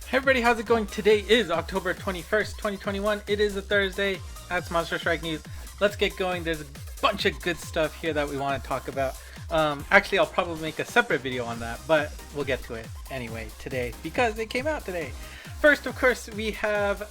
Hey everybody, how's it going? Today is October 21st, 2021. It is a Thursday. That's Monster Strike News. Let's get going. There's a bunch of good stuff here that we want to talk about. Actually, I'll probably make a separate video on that, but we'll get to it anyway today because it came out today. First, of course, we have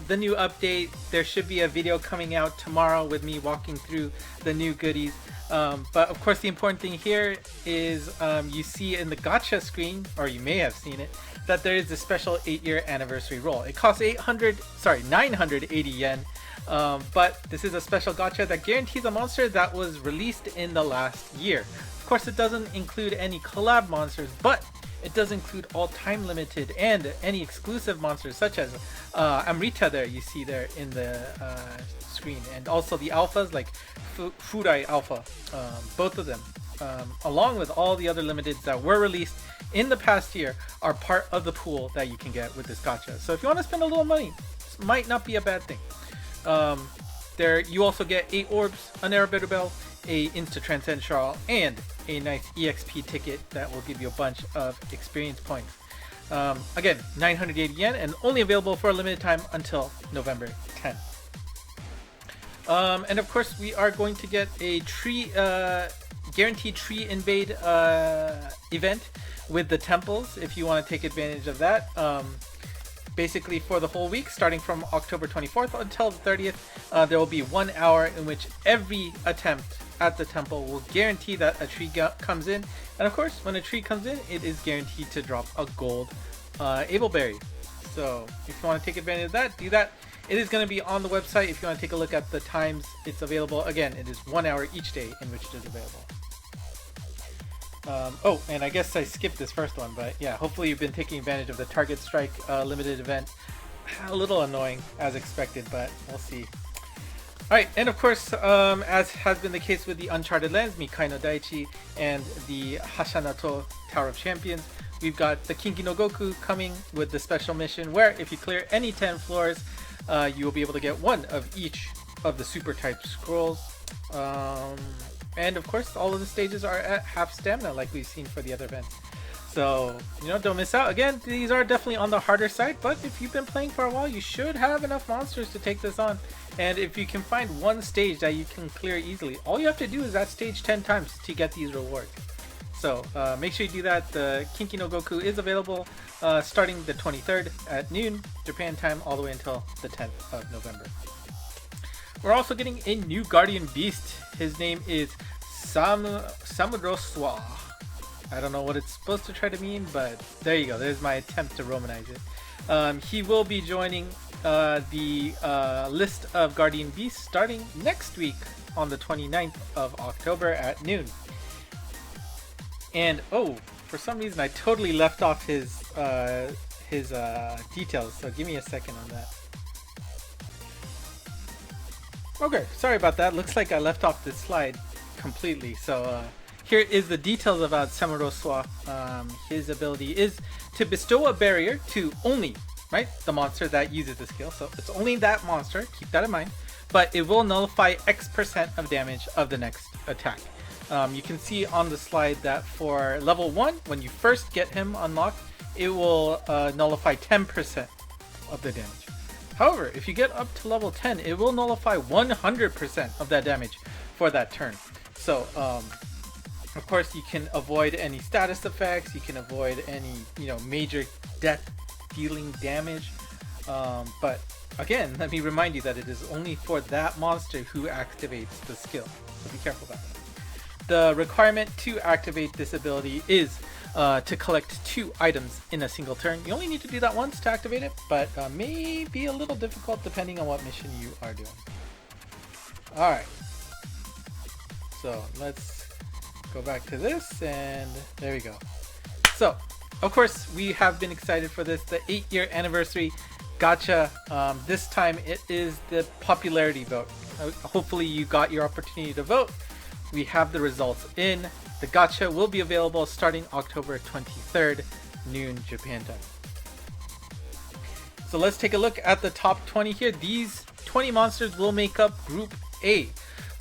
the new update. There should be a video coming out tomorrow with me walking through the new goodies. But of course, the important thing here is you see in the gacha screen, or you may have seen it, that there is a special 8-year anniversary roll. It costs 980 yen. But this is a special gacha that guarantees a monster that was released in the last year. Of course, it doesn't include any collab monsters, but it does include all time limited and any exclusive monsters such as Amrita there you see there in the screen, and also the alphas like Furai Alpha, both of them, along with all the other limiteds that were released in the past year, are part of the pool that you can get with this gacha. So if you want to spend a little money, this might not be a bad thing. There you also get 8 orbs, an Arabic bell, a Insta Transcend Shawl, and a nice EXP ticket that will give you a bunch of experience points. Again, 980 yen and only available for a limited time until November 10th. And of course, we are going to get a tree, guaranteed tree invade event with the temples if you want to take advantage of that. Basically for the whole week, starting from October 24th until the 30th, there will be 1 hour in which every attempt at the temple will guarantee that a tree comes in. And of course, when a tree comes in, it is guaranteed to drop a gold Ableberry. So if you want to take advantage of that, do that. It is going to be on the website if you want to take a look at the times it's available. Again, it is 1 hour each day in which it is available. Oh, and I guess I skipped this first one, but yeah, hopefully you've been taking advantage of the Target Strike limited event. A little annoying as expected, but we'll see. Alright, and of course, as has been the case with the Uncharted Lands, Mikai no Daichi, and the Hashanato Tower of Champions, we've got the Kinki no Goku coming with the special mission where if you clear any 10 floors, you will be able to get 1 of each of the super type scrolls. And of course, all of the stages are at half stamina like we've seen for the other events. So, don't miss out. Again, these are definitely on the harder side, but if you've been playing for a while, you should have enough monsters to take this on. And if you can find one stage that you can clear easily, all you have to do is that stage 10 times to get these rewards. So, make sure you do that. The Kinki no Goku is available starting the 23rd at noon, Japan time, all the way until the 10th of November. We're also getting a new Guardian Beast. His name is Samuroswa. I don't know what it's supposed to try to mean, but there you go. There's my attempt to Romanize it. He will be joining the list of Guardian Beasts starting next week on the 29th of October at noon. And oh, for some reason I totally left off his details, so give me a second on that. Okay, sorry about that. Looks like I left off this slide completely. So here is the details about Samuroswa. His ability is to bestow a barrier to only, the monster that uses the skill. So it's only that monster, keep that in mind. But it will nullify X% of damage of the next attack. You can see on the slide that for level 1, when you first get him unlocked, it will nullify 10% of the damage. However, if you get up to level 10, it will nullify 100% of that damage for that turn. So, of course, you can avoid any status effects, you can avoid any, major death dealing damage. But again, let me remind you that it is only for that monster who activates the skill. So be careful about that. The requirement to activate this ability is to collect 2 items in a single turn. You only need to do that once to activate it, but may be a little difficult depending on what mission you are doing. Alright, so let's go back to this, and there we go. So, of course, we have been excited for this, the 8-year anniversary gacha. This time it is the popularity vote. Hopefully you got your opportunity to vote. We have the results in. The gacha will be available starting October 23rd, noon Japan time. So let's take a look at the top 20 here. These 20 monsters will make up Group A.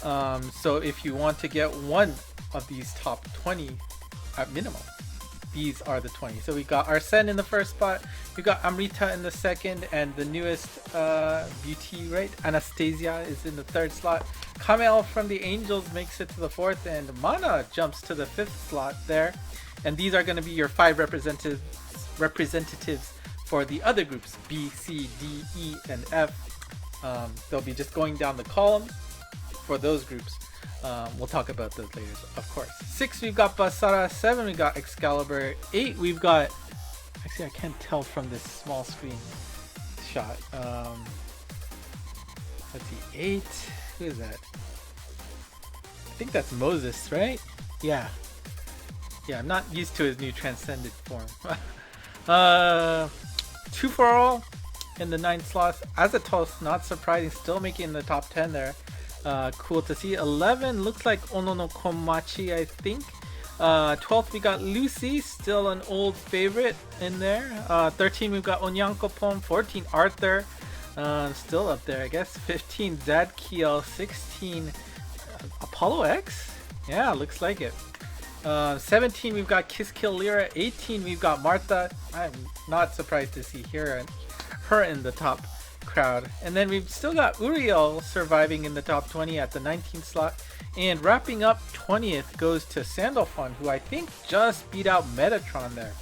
So if you want to get one of these top 20 at minimum, these are the 20. So we got Arsene in the first spot, we got Amrita in the second, and the newest beauty, right? Anastasia is in the third slot. Kamel from the Angels makes it to the fourth, and Mana jumps to the fifth slot there. And these are going to be your 5 representatives for the other groups, B, C, D, E, and F. They'll be just going down the columns for those groups. We'll talk about those later, of course. 6, we've got Basara. 7, we got Excalibur. 8, we've got... Actually, I can't tell from this small screen shot. Let's see. 8. Who is that? I think that's Moses, right? Yeah. Yeah, I'm not used to his new transcended form. 2 for all in the 9 slots. Azatos, not surprising, still making the top 10 there. Cool to see. 11 looks like Ono no Komachi, I think. 12th we got Lucy, still an old favorite in there. 13 we've got Onyankopon. 14 Arthur, still up there I guess. 15 Zadkiel. 16 Apollo X, yeah, looks like it. 17 we've got Kiss Kill Lyra. 18 we've got Martha. I'm not surprised to see her in the top crowd. And then we've still got Uriel surviving in the top 20 at the 19th slot. And wrapping up 20th goes to Sandalphon, who I think just beat out Metatron there.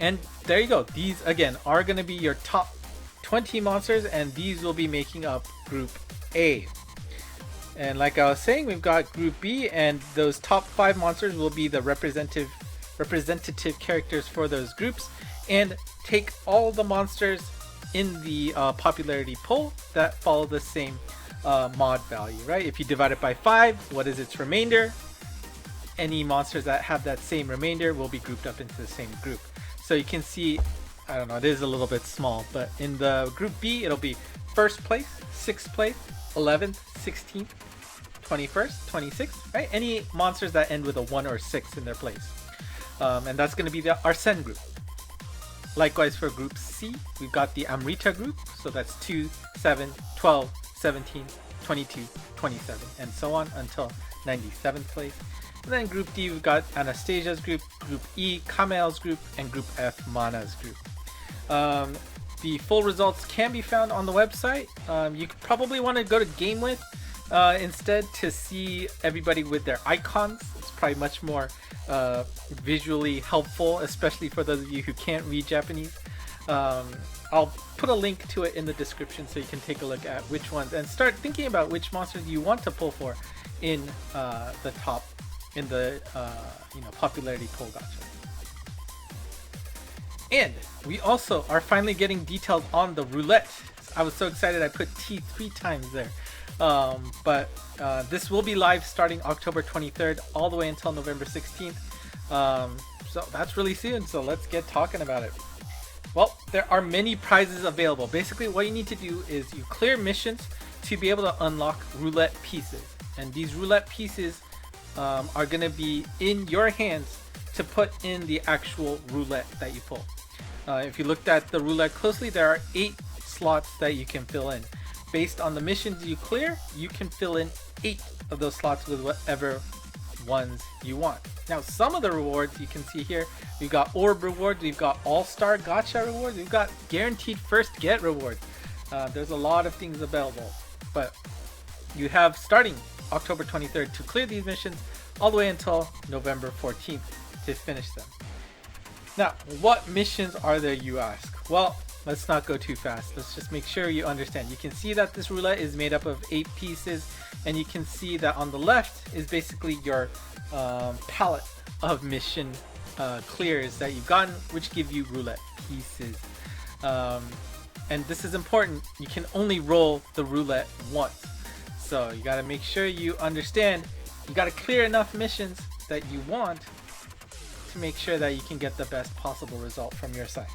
And there you go. These again are going to be your top 20 monsters, and these will be making up Group A. And like I was saying, we've got Group B, and those top 5 monsters will be the representative characters for those groups. And take all the monsters in the popularity poll that follow the same mod value, right? If you divide it by 5, what is its remainder? Any monsters that have that same remainder will be grouped up into the same group. So you can see, I don't know, it is a little bit small, but in the Group B, it'll be 1st place, 6th place, 11th, 16th, 21st, 26th, right? Any monsters that end with a 1 or 6 in their place. And that's going to be the Arsene group. Likewise for Group C, we've got the Amrita group, so that's 2, 7, 12, 17, 22, 27, and so on until 97th place. And then Group D, we've got Anastasia's group, Group E, Kamel's group, and Group F, Mana's group. The full results can be found on the website. You could probably want to go to Game With instead to see everybody with their icons. It's probably much more visually helpful, especially for those of you who can't read Japanese. I'll put a link to it in the description so you can take a look at which ones and start thinking about which monsters you want to pull for in the top, in the popularity poll gacha. And we also are finally getting details on the roulette. I was so excited I put T 3 times there. But this will be live starting October 23rd all the way until November 16th. So that's really soon, so let's get talking about it. Well, there are many prizes available. Basically what you need to do is you clear missions to be able to unlock roulette pieces. And these roulette pieces are going to be in your hands to put in the actual roulette that you pull. If you looked at the roulette closely, there are 8 slots that you can fill in. Based on the missions you clear, you can fill in 8 of those slots with whatever ones you want. Now, some of the rewards you can see here, we've got Orb rewards, we've got All-Star Gacha rewards, we've got Guaranteed First Get rewards. There's a lot of things available, but you have starting October 23rd to clear these missions all the way until November 14th to finish them. Now, what missions are there, you ask? Well, let's not go too fast. Let's just make sure you understand. You can see that this roulette is made up of 8 pieces, and you can see that on the left is basically your palette of mission clears that you've gotten, which give you roulette pieces. And this is important. You can only roll the roulette once. So you got to make sure you understand. You got to clear enough missions that you want to make sure that you can get the best possible result from your side.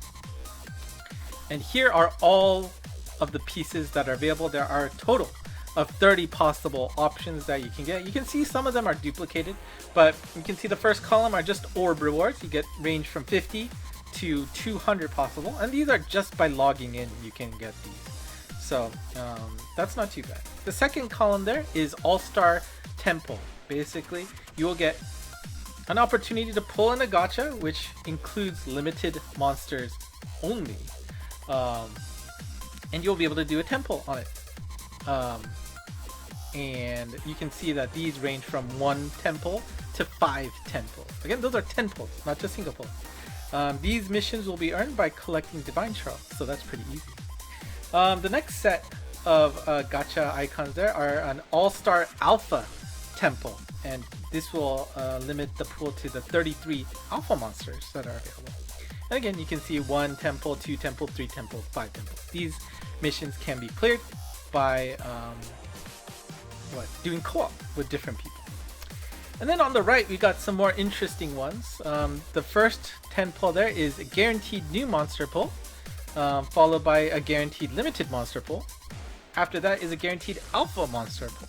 And here are all of the pieces that are available. There are a total of 30 possible options that you can get. You can see some of them are duplicated, but you can see the first column are just orb rewards. You get range from 50 to 200 possible, and these are just by logging in you can get these. So that's not too bad. The second column there is All-Star Temple. Basically, you will get an opportunity to pull in a gacha, which includes limited monsters only. And you'll be able to do a temple on it. And you can see that these range from 1 temple to 5 temples. Again, those are temples, not just single pulls. These missions will be earned by collecting divine shards, so that's pretty easy. The next set of gacha icons there are an all-star alpha temple, and this will limit the pool to the 33 alpha monsters that are available. And again, you can see 1 temple, 2 temple, 3 temple, 5 temples. These missions can be cleared by doing co-op with different people. And then on the right, we got some more interesting ones. The first 10 pull there is a guaranteed new monster pull, followed by a guaranteed limited monster pull. After that is a guaranteed alpha monster pull.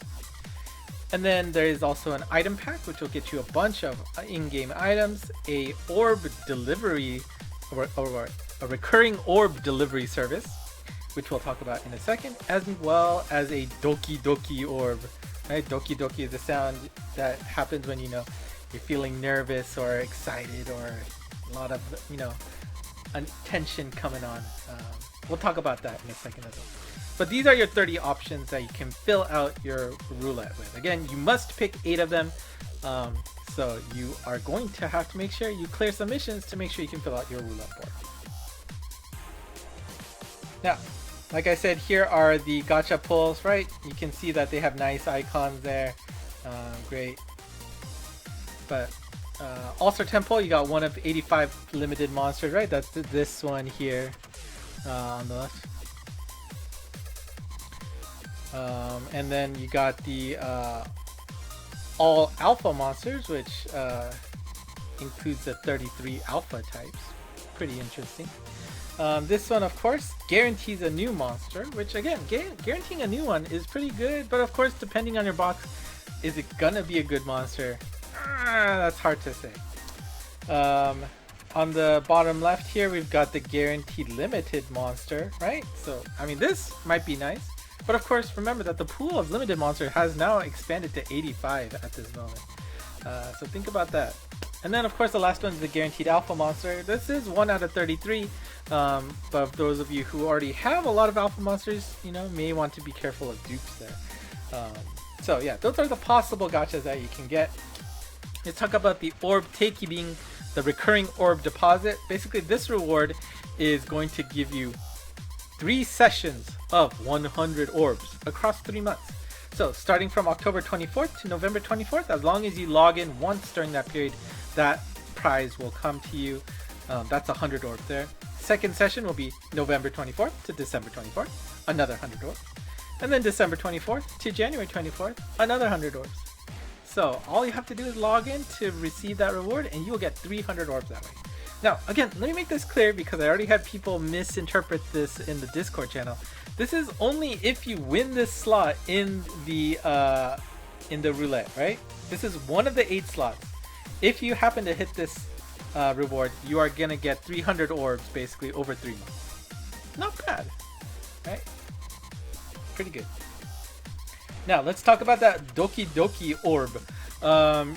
And then there is also an item pack, which will get you a bunch of in-game items, a orb delivery, or a recurring orb delivery service, which we'll talk about in a second, as well as a Doki Doki orb. Right? Doki Doki is the sound that happens when, you're feeling nervous or excited or a lot of, tension coming on. We'll talk about that in a second as well. But these are your 30 options that you can fill out your roulette with. Again, you must pick 8 of them. So you are going to have to make sure you clear some missions to make sure you can fill out your roulette board. Now, like I said, here are the gacha pulls, right? You can see that they have nice icons there. Great. But All-Star Temple, you got one of 85 limited monsters, right? That's this one here on the left. And then you got the all alpha monsters, which includes the 33 alpha types. Pretty interesting. This one, of course, guarantees a new monster, which again, guaranteeing a new one is pretty good, but of course, depending on your box, is it gonna be a good monster? That's hard to say. On the bottom left here, we've got the guaranteed limited monster, right? So, I mean, this might be nice, but of course, remember that the pool of limited monsters has now expanded to 85 at this moment. So think about that. And then, of course, the last one is the guaranteed alpha monster. This is 1 out of 33, but those of you who already have a lot of alpha monsters, may want to be careful of dupes there. So yeah, those are the possible gachas that you can get. Let's talk about the orb taking, the recurring orb deposit. Basically, this reward is going to give you 3 sessions of 100 orbs across 3 months. So starting from October 24th to November 24th, as long as you log in once during that period, that prize will come to you. That's 100 orbs there. Second session will be November 24th to December 24th, another 100 orbs. And then December 24th to January 24th, another 100 orbs. So all you have to do is log in to receive that reward, and you will get 300 orbs that way. Now, again, let me make this clear because I already had people misinterpret this in the Discord channel. This is only if you win this slot in the roulette, right? This is one of the 8 slots. If you happen to hit this reward, you are gonna get 300 orbs basically over 3 months. Not bad, right? Pretty good. Now let's talk about that Doki Doki orb.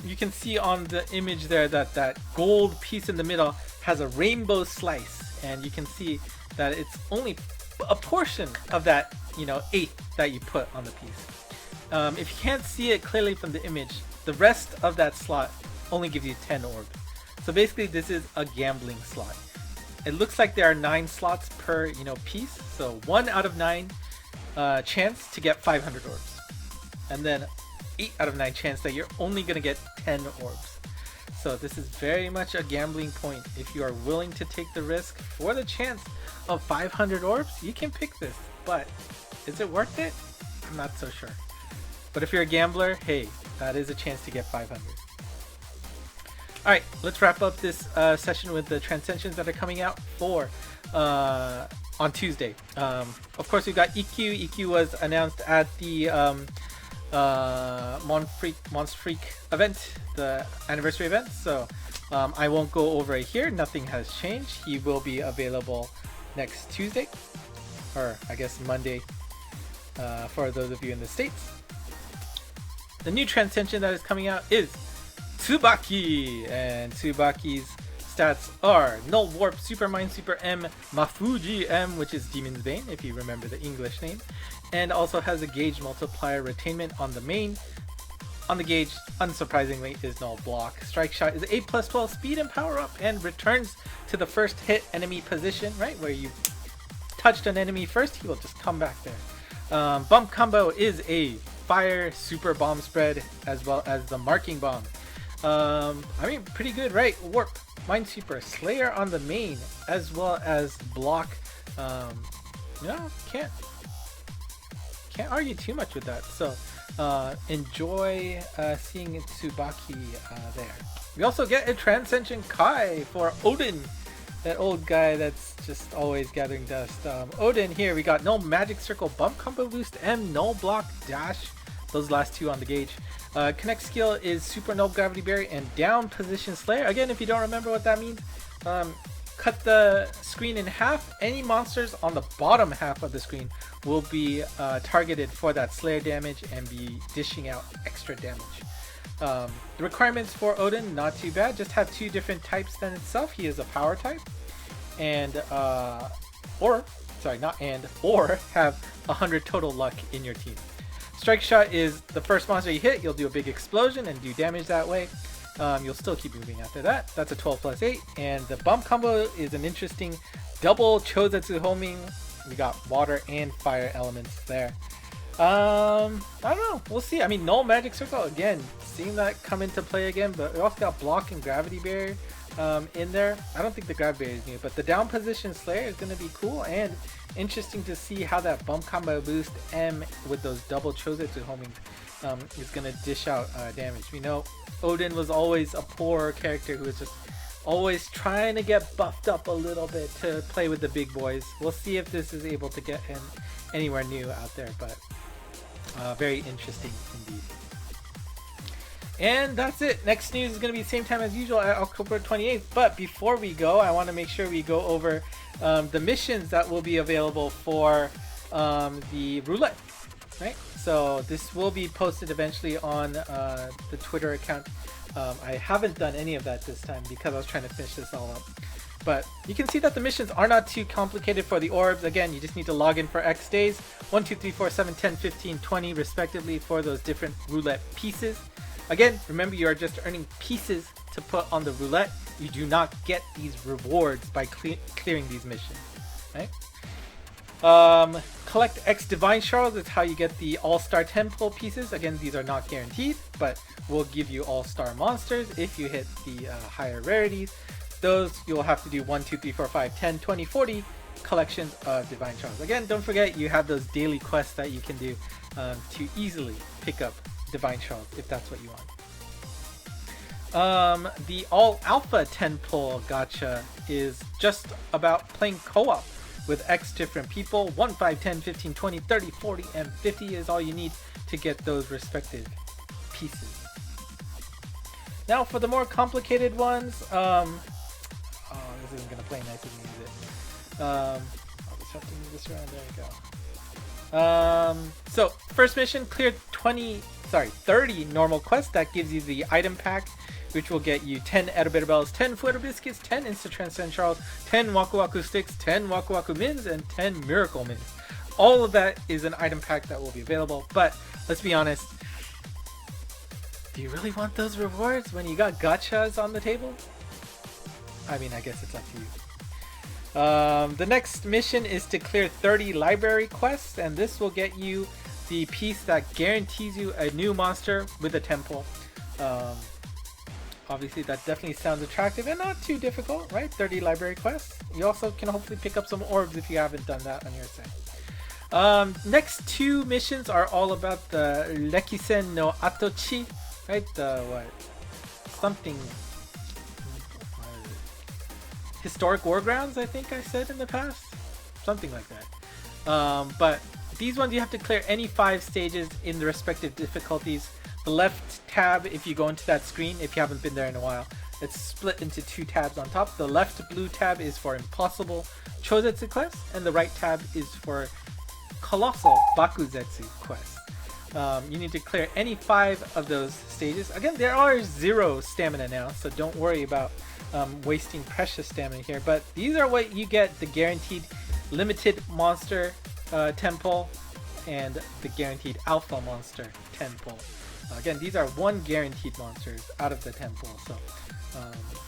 You can see on the image there that that gold piece in the middle has a rainbow slice, and you can see that it's only a portion of that 8 that you put on the piece. If you can't see it clearly from the image, the rest of that slot only gives you 10 orbs. So basically this is a gambling slot. It looks like there are 9 slots per piece, so 1 out of 9 chance to get 500 orbs, and then 8 out of 9 chance that you're only gonna get 10 orbs. So this is very much a gambling point. If you are willing to take the risk for the chance of 500 orbs, you can pick this, but is it worth it? I'm not so sure. But if you're a gambler, hey, that is a chance to get 500. Alright, let's wrap up this session with the transcensions that are coming out for on Tuesday. Of course, we've got EQ. EQ was announced at the Monst Freak event, the anniversary event. So I won't go over it here. Nothing has changed. He will be available next Tuesday, or I guess Monday, for those of you in the States. The new transcension that is coming out is Tsubaki, and Tsubaki's stats are Null Warp, Super Mind, Super M, Mafuji M, which is Demon's Bane, if you remember the English name, and also has a gauge multiplier retainment on the main. On the gauge, unsurprisingly, is Null Block. Strike Shot is 8+12 speed and power up, and returns to the first hit enemy position, right, where you touched an enemy first, he will just come back there. Bump Combo is a fire super bomb spread as well as the marking bomb. I mean, pretty good, right? Warp, Mind Super, Slayer on the main, as well as block. Can't argue too much with that. So enjoy seeing Tsubaki there. We also get a Transcension Kai for Odin, that old guy that's just always gathering dust. Odin here, we got no Magic Circle, Bump Combo Boost M, no Block, Dash. Those last two on the gauge. Connect skill is Super Null Gravity Barrier and Down Position Slayer. Again, if you don't remember what that means, cut the screen in half. Any monsters on the bottom half of the screen will be targeted for that Slayer damage and be dishing out extra damage. The requirements for Odin, not too bad. Just have two different types than itself. He is a power type, and or have 100 total luck in your team. Strike Shot is the first monster you hit, you'll do a big explosion and do damage that way. You'll still keep moving after that. That's a 12+8. And the Bump Combo is an interesting double Chozetsu homing. We got water and fire elements there. I don't know. We'll see. I mean, no Magic Circle. Again, seeing that come into play again. But we also got Block and Gravity Barrier in there. I don't think the Gravity Barrier is new. But the Down Position Slayer is going to be cool. And interesting to see how that Bump Combo Boost M with those double Chozetsu homing is going to dish out damage. We know Odin was always a poor character who was just always trying to get buffed up a little bit to play with the big boys. We'll see if this is able to get him anywhere new out there, but very interesting indeed. And that's it. Next news is going to be the same time as usual at October 28th. But before we go, I want to make sure we go over the missions that will be available for the roulette, right? So this will be posted eventually on the Twitter account. I haven't done any of that this time because I was trying to finish this all up. But you can see that the missions are not too complicated for the orbs. Again, you just need to log in for X days, 1, 2, 3, 4, 7, 10, 15, 20 respectively for those different roulette pieces. Again, remember you are just earning pieces to put on the roulette. You do not get these rewards by clearing these missions, right? Collect X Divine Shards is how you get the All-Star Temple pieces. Again, these are not guaranteed, but will give you All-Star monsters if you hit the higher rarities. Those you'll have to do 1, 2, 3, 4, 5, 10, 20, 40 collections of Divine Shards. Again, don't forget you have those daily quests that you can do to easily pick up Divine Shards if that's what you want. The All Alpha 10 pull gacha is just about playing co-op with X different people. 1, 5, 10, 15, 20, 30, 40, and 50 is all you need to get those respective pieces. Now for the more complicated ones, this isn't gonna play nice with me, is it? I'll just have to move this around. There we go. So first mission, clear 30 normal quests. That gives you the item pack, which will get you 10 Edo Bells, 10 Flutter Biscuits, 10 Insta Transcend Shards, 10 Waku Waku Sticks, 10 Waku Waku Mins, and 10 Miracle Mins. All of that is an item pack that will be available, but let's be honest, do you really want those rewards when you got gachas on the table? I mean, I guess it's up to you. The next mission is to clear 30 library quests, and this will get you the piece that guarantees you a new monster with a temple. Obviously that definitely sounds attractive and not too difficult, right? 30 library quests. You also can hopefully pick up some orbs if you haven't done that on your side. Next two missions are all about the Lekisen no Atochi, right? The something historic war grounds, I think I said in the past, something like that. But these ones you have to clear any 5 stages in the respective difficulties. The left tab, if you go into that screen, if you haven't been there in a while, it's split into 2 tabs on top. The left blue tab is for impossible Chozetsu quests, and the right tab is for colossal Bakuzetsu quests. You need to clear any 5 of those stages. Again, there are 0 stamina now, so don't worry about wasting precious stamina here. But these are what you get: the guaranteed limited monster temple and the guaranteed alpha monster temple. Again, these are 1 guaranteed monsters out of the temple, so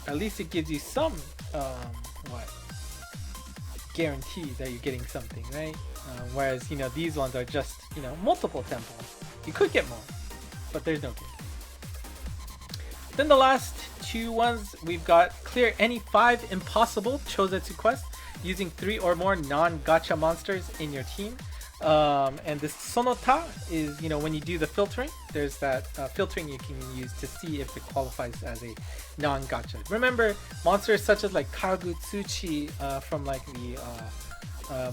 at least it gives you some guarantee that you're getting something, right? Whereas, you know, these ones are just, you know, multiple temples. You could get more, but there's no guarantee. Then the last 2 ones, we've got clear any 5 impossible Chozetsu quests using 3 or more non-gacha monsters in your team. And this Sonota is, you know, when you do the filtering, there's that filtering you can use to see if it qualifies as a non-gacha. Remember, monsters such as like Kagutsuchi from like the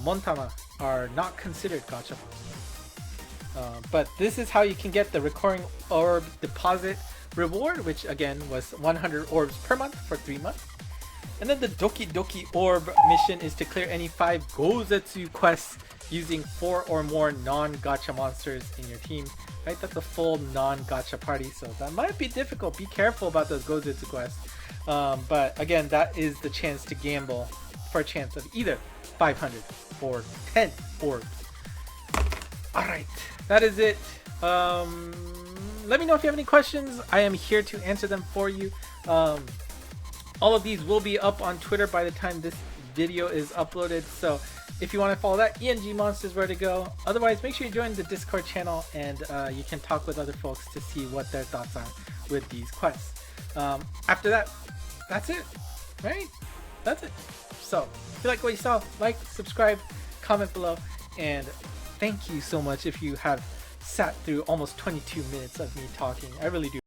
Montama are not considered gacha monsters. But this is how you can get the recurring orb deposit reward, which again was 100 orbs per month for 3 months. And then the Doki Doki Orb mission is to clear any 5 Gozetsu quests using 4 or more non-gacha monsters in your team. Right, that's a full non-gacha party, so that might be difficult. Be careful about those Gozetsu quests. But again, that is the chance to gamble for a chance of either 500 or 10 orbs. Alright, that is it. Let me know if you have any questions. I am here to answer them for you. All of these will be up on Twitter by the time this video is uploaded, so if you want to follow that, ENG Monst is where to go. Otherwise, make sure you join the Discord channel and you can talk with other folks to see what their thoughts are with these quests. After that, that's it, right? That's it. So, if you like what you saw, like, subscribe, comment below, and thank you so much if you have sat through almost 22 minutes of me talking. I really do